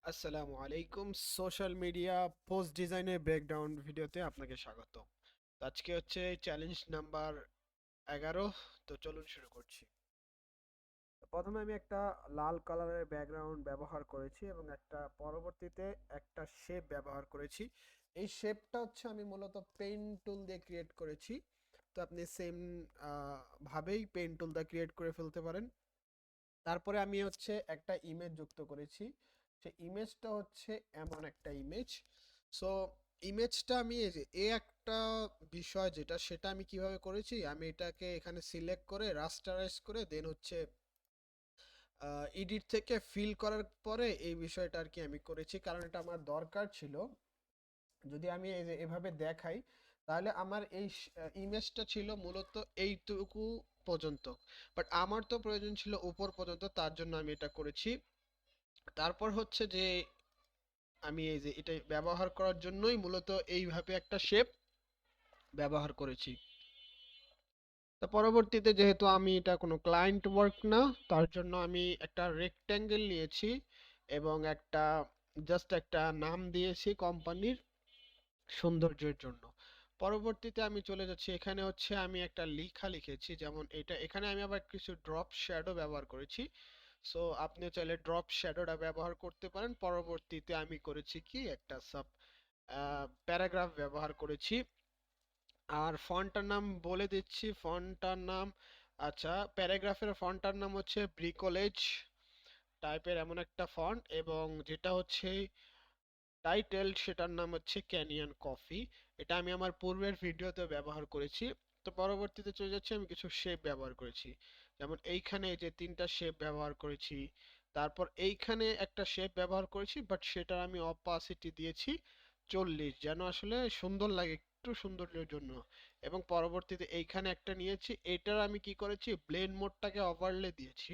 আসসালামু আলাইকুম। Social media post ডিজাইনের ব্রেকডাউন ভিডিওতে আপনাকে স্বাগত। তো আজকে হচ্ছে চ্যালেঞ্জ নাম্বার 11। তো চলুন শুরু করছি। তো প্রথমে আমি একটা লাল কালারের ব্যাকগ্রাউন্ড ব্যবহার করেছি এবং পরবর্তীতে একটা শেপ ব্যবহার করেছি। এই শেপটা হচ্ছে আমি মূলত পেইন টুল দিয়ে ক্রিয়েট করেছি। তো আপনি সেম ভাবেই পেইন টুল দিয়ে ক্রিয়েট করে ফেলতে পারেন। তারপরে আমি হচ্ছে একটা ইমেজ যুক্ত করেছি। সেই ইমেজটা হচ্ছে এমন একটা ইমেজ। সো ইমেজটা আমি এই যে একটা বিষয় সেটা আমি কিভাবে করেছি, আমি এটাকে এখানে সিলেক্ট করে রাস্টারাইজ করে দেন হচ্ছে এডিট থেকে ফিল করার পরে এই বিষয়টা আর কি আমি করেছি, কারণ এটা আমার দরকার ছিল। যদি আমি এই যে এভাবে দেখাই, তাহলে আমার এই ইমেজটা ছিল মূলত এইটুকু পর্যন্ত, বাট আমার তো প্রয়োজন ছিল উপর পর্যন্ত, তার জন্য আমি এটা করেছি। তারপর হচ্ছে যে আমি এই যে এটা ব্যবহার করার জন্যই মূলত এইভাবে একটা শেপ ব্যবহার করেছি। তো পরবর্তীতে যেহেতু আমি এটা কোনো ক্লায়েন্ট ওয়ার্ক না, তার জন্য আমি একটা রেক্ট্যাঙ্গেল নিয়েছি এবং জাস্ট একটা নাম দিয়েছি কোম্পানির সৌন্দর্যের জন্য। পরবর্তীতে আমি চলে যাচ্ছি, এখানে হচ্ছে আমি একটা লেখা লিখেছি, যেমন এটা এখানে আমি আবার কিছু ড্রপ শ্যাডো ব্যবহার করেছি। সো আপনি চাইলে ড্রপ শ্যাডোটা ব্যবহার করতে পারেন। পরবর্তীতে আমি করেছি কি একটা সাব প্যারাগ্রাফ ব্যবহার করেছি। আর ফন্টটার নাম বলে দিচ্ছি, ফন্টটার নাম, আচ্ছা, প্যারাগ্রাফের ফন্টটার নাম হচ্ছে ব্রিকোলেজ টাইপের এমন একটা ফন্ট, এবং যেটা হচ্ছে টাইটেল সেটার নাম হচ্ছে ক্যানিয়ন কফি। এটা আমি আমার পূর্বের ভিডিওতে ব্যবহার করেছি। তো পরবর্তীতে চলে যাচ্ছে, আমি কিছু শেপ ব্যবহার করেছি, যেমন এইখানে এই যে তিনটা শেপ ব্যবহার করেছি। তারপর এইখানে একটা শেপ ব্যবহার করেছি, বাট সেটার আমি অপাসিটি দিয়েছি 40, যেন আসলে সুন্দর লাগে, একটু সৌন্দর্যের জন্য। এবং পরবর্তীতে এইখানে একটা নিয়েছি, এটার আমি কি করেছি, ব্লেন্ড মোডটাকে ওভারলে দিয়েছি,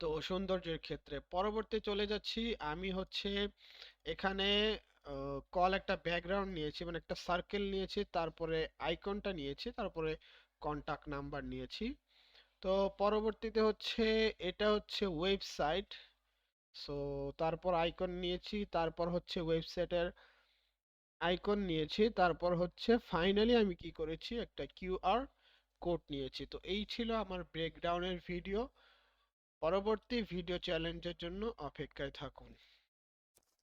তো সৌন্দর্যের ক্ষেত্রে। পরবর্তী চলে যাচ্ছি, আমি হচ্ছে এখানে কল একটা ব্যাকগ্রাউন্ড নিয়েছি, মানে একটা সার্কেল নিয়েছি, তারপরে আইকনটা নিয়েছি, তারপরে কন্টাক্ট নাম্বার নিয়েছি। তো পরবর্তীতে হচ্ছে এটা হচ্ছে ওয়েবসাইট। সো তারপর আইকন নিয়েছি, তারপর হচ্ছে ওয়েবসাইটের আইকন নিয়েছি, তারপর হচ্ছে ফাইনালি আমি কি করেছি, একটা কিউআর কোড নিয়েছি। তো এই ছিল আমার ব্রেকডাউনের ভিডিও। পরবর্তী ভিডিও চ্যালেঞ্জের জন্য অপেক্ষায় থাকুন।